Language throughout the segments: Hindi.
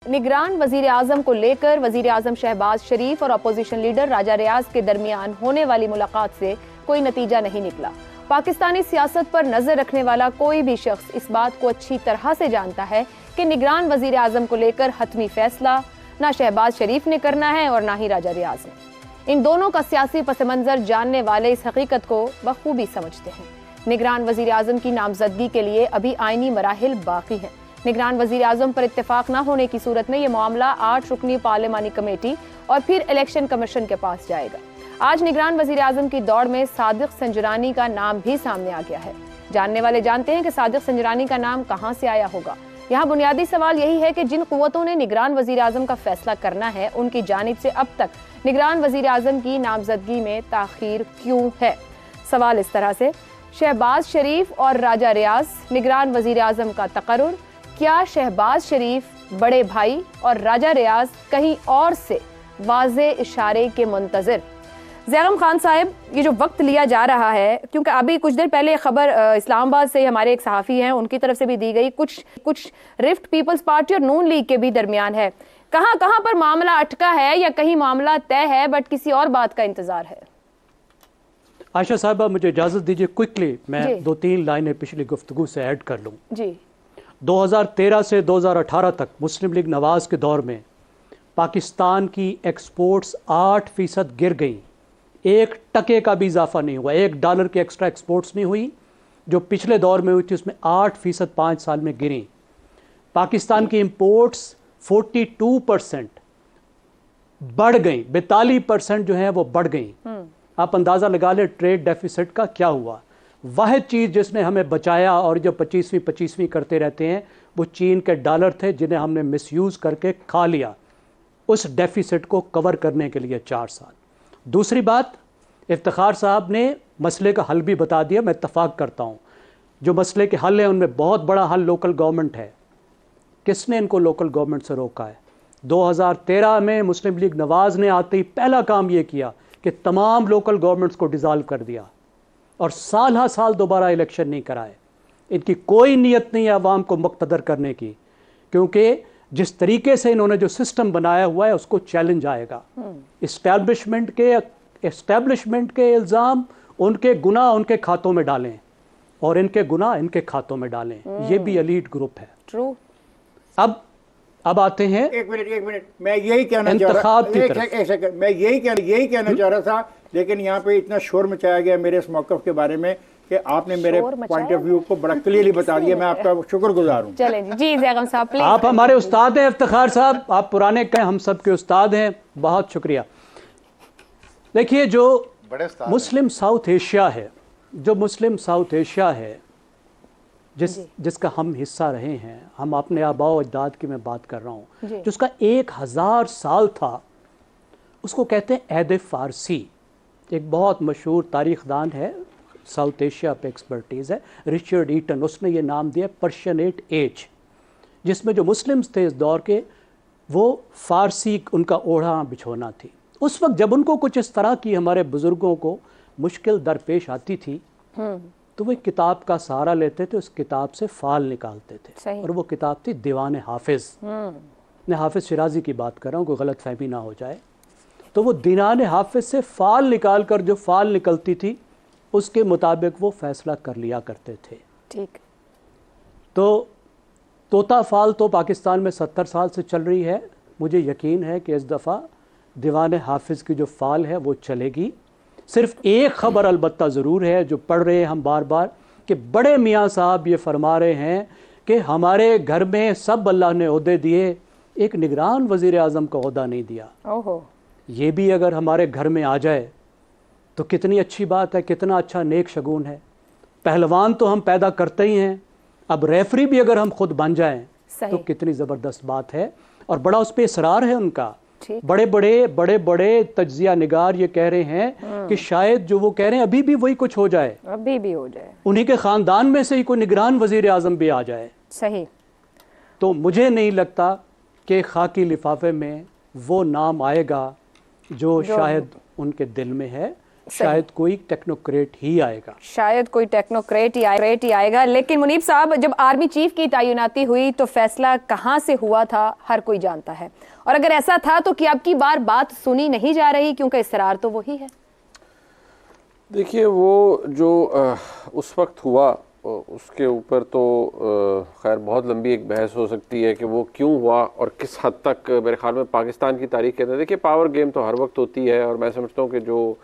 निगरान वजीर आजम को लेकर वजीर आजम शहबाज शरीफ और अपोजिशन लीडर राजा रियाज के दरमियान होने वाली मुलाकात से कोई नतीजा नहीं निकला। पाकिस्तानी सियासत पर नजर रखने वाला कोई भी शख्स इस बात को अच्छी तरह से जानता है कि निगरान वजीर आजम को लेकर हतमी फैसला ना शहबाज शरीफ ने करना है और ना ही राजा रियाज ने। इन दोनों का सियासी पस मंजर जानने वाले इस हकीकत को बखूबी समझते हैं। निगरान वजीर आजम की नामजदगी के लिए अभी आईनी मराहिल बाकी हैं। निगरान वजीर आजम पर इत्तेफाक न होने की सूरत में यह मामला 8 रुकनी पार्लिमानी कमेटी और फिर इलेक्शन कमीशन के पास जाएगा। आज निगरान वजीर आजम की दौड़ में सादिक संजरानी का नाम भी सामने आ गया है। जानने वाले जानते हैं कि सादिक संजरानी का नाम कहां से आया होगा। यहाँ बुनियादी सवाल यही है कि जिन कुव्वतों ने निगरान वजीर आजम का फैसला करना है, उनकी जानिब से अब तक निगरान वजीर आजम की नामजदगी में ताखीर क्यों है। सवाल इस तरह से, शहबाज शरीफ और राजा रियाज निगरान वजीर आजम का तकर्रुर, क्या शहबाज शरीफ बड़े भाई और राजा रियाज कहीं और से वाज़े इशारे के मुंतज़िर। ज़ैगम खान साहब, ये जो वक्त लिया जा रहा है, क्योंकि अभी कुछ देर पहले खबर इस्लामाबाद से हमारे एक सहाफ़ी हैं उनकी तरफ से भी दी गई, कुछ रिफ्ट पीपल्स पार्टी और नून लीग के भी दरमियान है। कहाँ कहाँ पर मामला अटका है या कहीं मामला तय है बट किसी और बात का इंतजार है। आयशा साहबा, मुझे इजाज़त दीजिए क्विकली मैं 2-3 लाइनें पिछली गुफ्तगू से ऐड कर लूँ। जी, 2013 से 2018 तक मुस्लिम लीग नवाज के दौर में पाकिस्तान की एक्सपोर्ट्स 8% गिर गई। 1 टके का भी इजाफा नहीं हुआ, $1 की एक्स्ट्रा एक्सपोर्ट्स नहीं हुई। जो पिछले दौर में हुई थी उसमें 8% 5 साल में गिरी। पाकिस्तान की इंपोर्ट्स 42% बढ़ गई, 42% जो है वो बढ़ गई। आप अंदाज़ा लगा ले ट्रेड डेफिसिट का क्या हुआ। वाहिद चीज़ जिसने हमें बचाया और जो 25वीं करते रहते हैं वो चीन के डॉलर थे जिन्हें हमने मिसयूज़ करके खा लिया, उस डेफिसिट को कवर करने के लिए 4 साल। दूसरी बात, इफ्तिखार साहब ने मसले का हल भी बता दिया, मैं इत्तफाक करता हूँ। जो मसले के हल हैं उनमें बहुत बड़ा हल लोकल गवर्नमेंट है। किसने इनको लोकल गवर्नमेंट से रोका है? 2013 में मुस्लिम लीग नवाज ने आते ही पहला काम ये किया कि तमाम लोकल गवर्नमेंट्स को डिज़ाल्व कर दिया और साल हा साल दोबारा इलेक्शन नहीं कराए। इनकी कोई नीयत नहीं है अवाम को मुक़्तदर करने की, क्योंकि जिस तरीके से इन्होंने जो सिस्टम बनाया हुआ है उसको चैलेंज आएगा। इस्टेब्लिशमेंट के इल्ज़ाम, उनके गुनाह उनके खातों में डालें और इनके गुनाह इनके खातों में डालें। ये भी एलीट ग्रुप है। ट्रू। अब आते हैं, एक मिनट, मैं यही कहना चाह रहा था, लेकिन यहाँ पे इतना शोर मचाया गया मेरे इस मौक़िफ़ के बारे में कि आपने मेरे पॉइंट ऑफ व्यू को बड़ा क्लियरली बता दिया। मैं आपका शुक्रगुजार हूँ। चलें जी, ज़ैगम साहब प्लीज। आप हमारे उस्ताद हैं इफ्तिखार साहब, आप पुराने कहें, हम सब के उस्ताद हैं, बहुत शुक्रिया। देखिए, जो मुस्लिम साउथ एशिया है, जिसका हम हिस्सा रहे हैं, हम अपने आबाओ अजदाद की मैं बात कर रहा हूँ, जिसका 1000 साल था, उसको कहते हैं ऐद फ़ारसी। एक बहुत मशहूर तारीखदान है, साउथ एशिया पे एक्सपर्टीज़ है, रिचर्ड ईटन, उसने ये नाम दिया पर्शियनेट एज, जिसमें जो मुस्लिम्स थे इस दौर के, वो फ़ारसी उनका ओढ़ा बिछोना थी। उस वक्त जब उनको कुछ इस तरह की हमारे बुज़ुर्गों को मुश्किल दरपेश आती थी तो वो किताब का सहारा लेते थे, उस किताब से फ़ाल निकालते थे, और वो किताब थी दीवान हाफिज़। मैं हाफिज़ शिराज़ी की बात कर रहा हूँ, कोई गलत फहमी ना हो जाए। तो वो दीवान हाफिज़ से फ़ाल निकाल कर जो फ़ाल निकलती थी उसके मुताबिक वो फ़ैसला कर लिया करते थे। ठीक। तो तोता फ़ाल तो पाकिस्तान में 70 साल से चल रही है। मुझे यकीन है कि इस दफ़ा दीवान हाफिज़ की जो फ़ाल है वो चलेगी। सिर्फ एक ख़बर अलबत्ता ज़रूर है जो पढ़ रहे हैं हम बार बार, कि बड़े मियाँ साहब ये फरमा रहे हैं कि हमारे घर में सब अल्लाह ने ओहदे दिए, एक निगरान वज़ीर आज़म का ओहदा नहीं दिया। ओहो, ये भी अगर हमारे घर में आ जाए तो कितनी अच्छी बात है, कितना अच्छा नेक शगुन है। पहलवान तो हम पैदा करते ही हैं, अब रेफरी भी अगर हम खुद बन जाएं तो कितनी ज़बरदस्त बात है। और बड़ा उस पर इसरार है उनका। बड़े बड़े तज्जिया निगार ये कह रहे हैं कि शायद जो वो कह रहे हैं अभी भी वही कुछ हो जाए, अभी भी हो जाए, उन्हीं के ख़ानदान में से ही कोई निगरान वज़ीर आज़म भी आ जाए। सही। तो मुझे नहीं लगता कि खाकी लिफाफे में वो नाम आएगा जो शायद उनके दिल में है। शायद कोई टेक्नोक्रेट ही आएगा, शायद कोई टेक्नोक्रेट ही आएगा। लेकिन मुनीब साहब, जब आर्मी चीफ की तैनाती हुई तो फैसला कहां से हुआ था हर कोई जानता है, और अगर ऐसा था तो क्या अब की बार बात सुनी नहीं जा रही, क्योंकि इसरार तो वही है। देखिए, वो जो उस वक्त हुआ उसके ऊपर तो खैर बहुत लंबी एक बहस हो सकती है कि वो क्यों हुआ और किस हद तक मेरे ख्याल में पाकिस्तान की तारीख के अंदर, देखिए पावर गेम तो हर वक्त होती है, और मैं समझता हूँ कि जो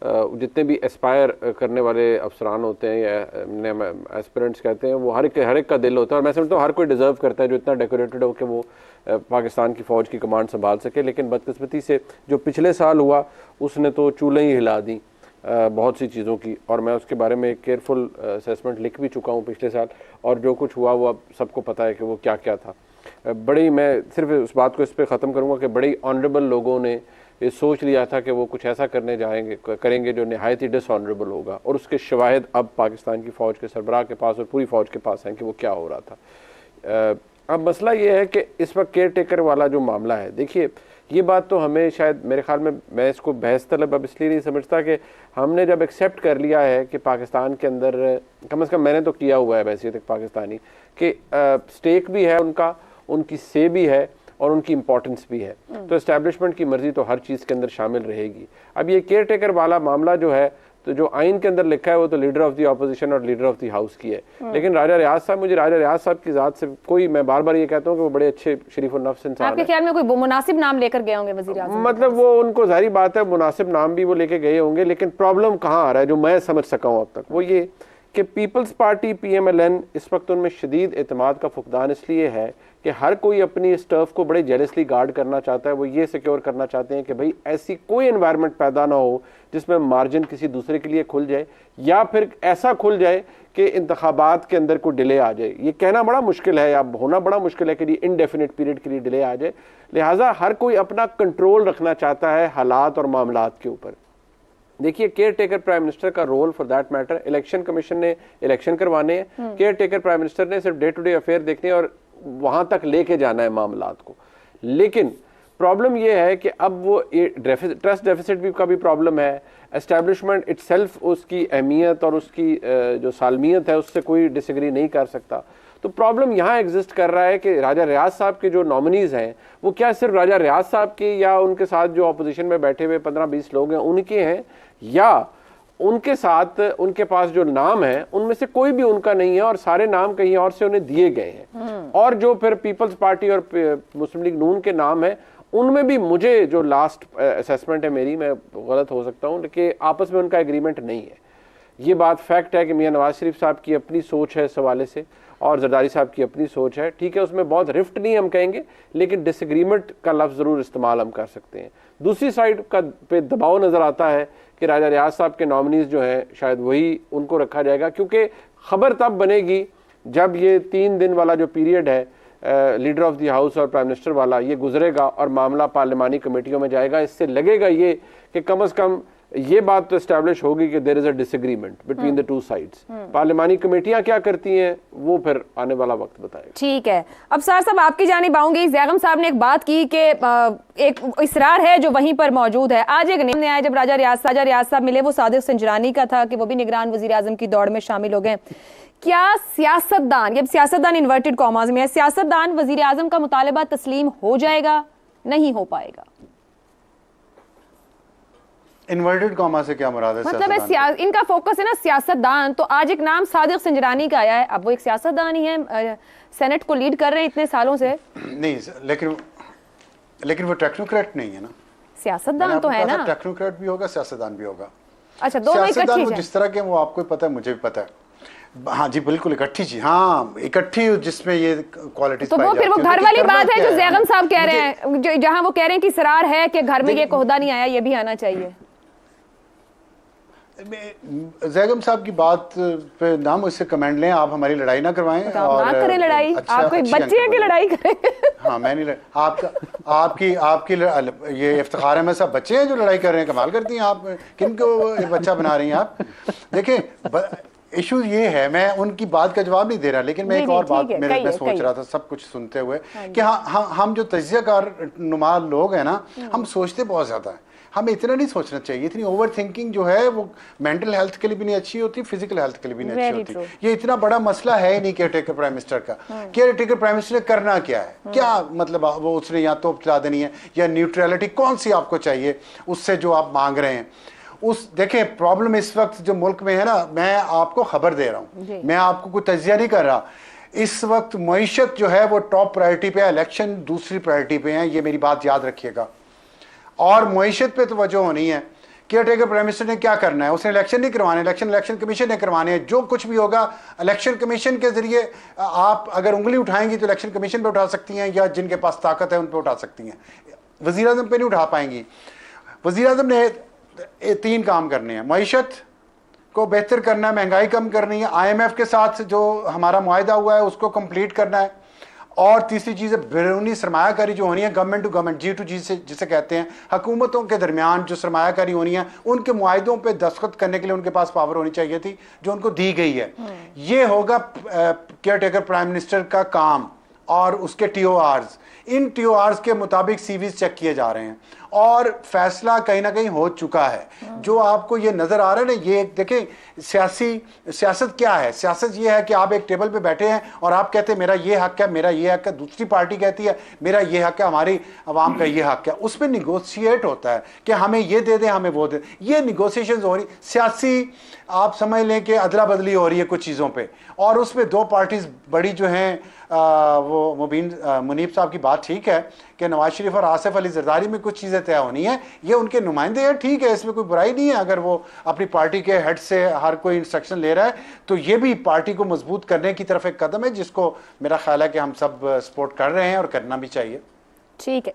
जितने भी एस्पायर करने वाले अफसरान होते हैं या एस्पिरेंट्स कहते हैं, वो हर एक का दिल होता है, और मैं समझता हूँ हर कोई डिज़र्व करता है जो इतना डेकोरेटेड हो कि वो पाकिस्तान की फ़ौज की कमांड संभाल सके। लेकिन बदकिस्मती से जो पिछले साल हुआ उसने तो चूल्हे ही हिला दी बहुत सी चीज़ों की, और मैं उसके बारे में एक केयरफुल असेसमेंट लिख भी चुका हूँ पिछले साल, और जो कुछ हुआ वो अब सबको पता है कि वो क्या क्या था। बड़ी, मैं सिर्फ उस बात को इस पर ख़त्म करूँगा कि बड़ी ऑनरेबल लोगों ने ये सोच लिया था कि वो कुछ ऐसा करेंगे जो नहायत ही डिसऑनरेबल होगा, और उसके शवाहिद अब पाकिस्तान की फ़ौज के सरबराह के पास और पूरी फ़ौज के पास हैं कि वो क्या हो रहा था। अब मसला ये है कि इस वक्त केयर टेकर वाला जो मामला है, देखिए ये बात तो हमें शायद मेरे ख्याल में, मैं इसको बहस तलब अब इसलिए नहीं समझता कि हमने जब एक्सेप्ट कर लिया है कि पाकिस्तान के अंदर, कम से कम मैंने तो किया हुआ है वैसे तक पाकिस्तानी, कि स्टेक भी है उनका, उनकी से भी है और उनकी इंपॉर्टेंस भी है, तो एस्टैब्लिशमेंट की मर्जी तो हर चीज़ के अंदर शामिल रहेगी। अब ये केयर टेकर वाला मामला जो है, तो जो आइन के अंदर लिखा है वो तो लीडर ऑफ द ऑपोजिशन और लीडर ऑफ द हाउस की है, लेकिन राजा रियाज साहब, मुझे राजा रियाज साहब की ज़ात से कोई, मैं बार बार ये कहता हूँ कि वो बड़े अच्छे शरीफ और नफ्स इंसान हैं। आपके ख्याल में कोई मुनासिब नाम लेकर गए होंगे वज़ीर आज़म? मतलब वो उनको जाहिर बात है मुनासिब नाम भी वो लेके गए होंगे, लेकिन प्रॉब्लम कहाँ आ रहा है जो मैं समझ सका हूँ अब तक, वो ये कि पीपल्स पार्टी PMLN इस वक्त उनमें शदीद एतमाद का फुकदान इसलिए है कि हर कोई अपनी इस टर्फ को बड़े जेलसली गार्ड करना चाहता है। वो ये सिक्योर करना चाहते हैं कि भाई ऐसी कोई एनवायरनमेंट पैदा ना हो जिसमें मार्जिन किसी दूसरे के लिए खुल जाए, या फिर ऐसा खुल जाए कि इंतखाबात के अंदर कोई डिले आ जाए। ये कहना बड़ा मुश्किल है या होना बड़ा मुश्किल है कि इनडेफिनिट पीरियड के लिए डिले आ जाए, लिहाजा हर कोई अपना कंट्रोल रखना चाहता है हालात और मामलात के ऊपर। देखिए, केयर टेकर प्राइम मिनिस्टर का role for that matter, election commission ने इलेक्शन करवाने हैं, केयर टेकर प्राइम मिनिस्टर ने सिर्फ डे टू डे अफेयर देखने और वहां तक लेके जाना है मामलात को। लेकिन प्रॉब्लम यह है कि अब वो ट्रस्ट डेफिसिट भी का भी प्रॉब्लम है, एस्टैब्लिशमेंट इटसेल्फ उसकी अहमियत और उसकी जो सालमियत है उससे कोई डिसएग्री नहीं कर सकता। तो प्रॉब्लम यहाँ एग्जिस्ट कर रहा है कि राजा रियाज साहब के जो नॉमिनीज हैं वो क्या सिर्फ राजा रियाज साहब के या उनके साथ जो अपोजिशन में बैठे हुए 15-20 लोग हैं उनके हैं, या उनके साथ उनके पास जो नाम है उनमें से कोई भी उनका नहीं है और सारे नाम कहीं और से उन्हें दिए गए हैं। और जो फिर पीपल्स पार्टी और मुस्लिम लीग नून के नाम है उनमें भी मुझे जो लास्ट असेसमेंट है मेरी, मैं गलत हो सकता हूँ, लेकिन आपस में उनका एग्रीमेंट नहीं है। ये बात फैक्ट है कि मियां नवाज शरीफ साहब की अपनी सोच है इस हवाले से और जरदारी साहब की अपनी सोच है, ठीक है, उसमें बहुत रिफ्ट नहीं हम कहेंगे, लेकिन डिसएग्रीमेंट का लफ्ज़ ज़रूर इस्तेमाल हम कर सकते हैं। दूसरी साइड का पे दबाव नज़र आता है कि राजा रियाज साहब के नॉमिनीज़ जो हैं शायद वही उनको रखा जाएगा, क्योंकि खबर तब बनेगी जब ये 3 दिन वाला जो पीरियड है लीडर ऑफ द हाउस और प्राइम मिनिस्टर वाला ये गुजरेगा और मामला पार्लिमानी कमेटियों में जाएगा। इससे लगेगा ये कि कम अज़ कम ये बात तो एस्टैब्लिश होगी कि there is a disagreement between the two sides. पार्लिमानी कमेटियां क्या करती हैं वो फिर आने वाला वक्त बताएगा। ठीक है, अब सर साहब आपकी जानिब आऊंगी। ज़ैगम साहब ने एक बात की कि एक इसरार है जो वहीं पर मौजूद है। आज एक नेम आया जब राजा रियाज साहब मिले, वो सादिक संजरानी का था कि वो भी निगरान वजीर आजम की दौड़ में शामिल हो गए। क्या सियासतदान, जब सियासतदान इन्वर्टेड कॉमास में है, सियासतदान वजीर आजम का मुतालबा तस्लीम हो जाएगा, नहीं हो पाएगा? इन्वर्टेड कॉमा से क्या मुराद है? मतलब है इनका फोकस है ना सियासतदान, तो आज एक नाम सादिक संजरानी का आया है। अब वो एक सियासतदान ही है, सेनेट को लीड कर रहे हैं इतने सालों से। नहीं, लेकिन वो टेक्नोक्रेट नहीं है ना, सियासतदान तो है ना। टेक्नोक्रेट भी होगा, सियासतदान भी होगा। अच्छा, दोनों इकट्ठी हैं जिस तरह के, वो आपको पता है, मुझे भी पता है। हाँ जी, बिल्कुल इकट्ठी जी, हाँ इकट्ठी जिसमें ये क्वालिटीज तो वो फिर वो घर वाली बात है जो ज़ैगम साहब कह रहे हैं, जहां वो कह रहे हैं कि इसरार है कि घर में ये कोहदा नहीं आया, ये भी आना चाहिए। ज़ैगम साहब की बात पे ना मुझसे कमेंट लें, आप हमारी लड़ाई ना करवाएं और ना करें लड़ाई। आप कोई बच्चे हैं कि लड़ाई करें? हाँ, मैं नहीं, आपकी ये इफ्तिखार है, मैं सब बच्चे हैं जो लड़ाई कर रहे हैं। कमाल करती हैं आप, किनको बच्चा बना रही हैं आप? देखें, इशू ये है, मैं उनकी बात का जवाब नहीं दे रहा, लेकिन मैं एक और बात मैं सोच रहा था सब कुछ सुनते हुए कि हम जो तजियाकार नुमा लोग हैं ना, हम सोचते बहुत ज़्यादा है। हमें इतना नहीं सोचना चाहिए। इतनी ओवर थिंकिंग जो है वो मेंटल हेल्थ के लिए भी नहीं अच्छी होती, फिजिकल हेल्थ के लिए भी नहीं अच्छी होती। ये इतना बड़ा मसला है ही नहीं केयर टेकर प्राइम मिनिस्टर का। केयर टेकर प्राइम मिनिस्टर ने करना क्या है, क्या मतलब वो उसने या तोप चला देनी है या न्यूट्रलिटी कौन सी आपको चाहिए उससे जो आप मांग रहे हैं। उस देखें प्रॉब्लम इस वक्त जो मुल्क में है ना, मैं आपको खबर दे रहा हूँ, मैं आपको कोई तजिया नहीं कर रहा। इस वक्त मईशत जो है वो टॉप प्रायोरिटी पे है, इलेक्शन दूसरी प्रायोरिटी पे है, ये मेरी बात याद रखिएगा। और मईशत पे तवज्जो होनी है। केयर टेकर प्राइम मिनिस्टर ने क्या करना है, उसने इलेक्शन नहीं करवाने, इलेक्शन कमीशन ने करवाने हैं। जो कुछ भी होगा इलेक्शन कमीशन के जरिए, आप अगर उंगली उठाएंगी तो इलेक्शन कमीशन पे उठा सकती हैं या जिनके पास ताकत है उन पे उठा सकती हैं, वज़ीर आज़म पे नहीं उठा पाएंगी। वज़ीर आज़म ने 3 काम करने हैं, मईशत को बेहतर करना है, महंगाई कम करनी है, IMF के साथ जो हमारा मुआहिदा हुआ है उसको कंप्लीट करना है, और तीसरी चीज़ है बैरूनी सरमायाकारी जो होनी है, गवर्नमेंट टू गवर्नमेंट, G2G से जिसे कहते हैं, हुकूमतों के दरमियान जो सरमायाकारी होनी है, उनके मुआहिदों पे दस्तखत करने के लिए उनके पास पावर होनी चाहिए थी जो उनको दी गई है। ये होगा केयर टेकर प्राइम मिनिस्टर का काम। और उसके TORs, इन TORs के मुताबिक CVs चेक किए जा रहे हैं और फैसला कहीं ना कहीं हो चुका है। जो आपको ये नजर आ रहा है ना, ये देखें सियासत क्या है। सियासत ये है कि आप एक टेबल पे बैठे हैं और आप कहते हैं मेरा ये हक है, मेरा ये हक है, दूसरी पार्टी कहती है मेरा ये हक है, हमारी आवाम का ये हक है। उसमें निगोशिएट होता है कि हमें ये दे दें, हमें वो दे। ये निगोशिएशन हो रही, सियासी आप समझ लें कि अदला बदली हो रही है कुछ चीज़ों पे, और उसमें 2 पार्टीज बड़ी जो हैं, वो मुनीब साहब की बात ठीक है कि नवाज शरीफ और आसिफ अली जरदारी में कुछ चीज़ें तय होनी है, ये उनके नुमाइंदे हैं, ठीक है, इसमें कोई बुराई नहीं है। अगर वो अपनी पार्टी के हेड से हर कोई इंस्ट्रक्शन ले रहा है तो ये भी पार्टी को मजबूत करने की तरफ एक कदम है, जिसको मेरा ख्याल है कि हम सब सपोर्ट कर रहे हैं और करना भी चाहिए। ठीक है।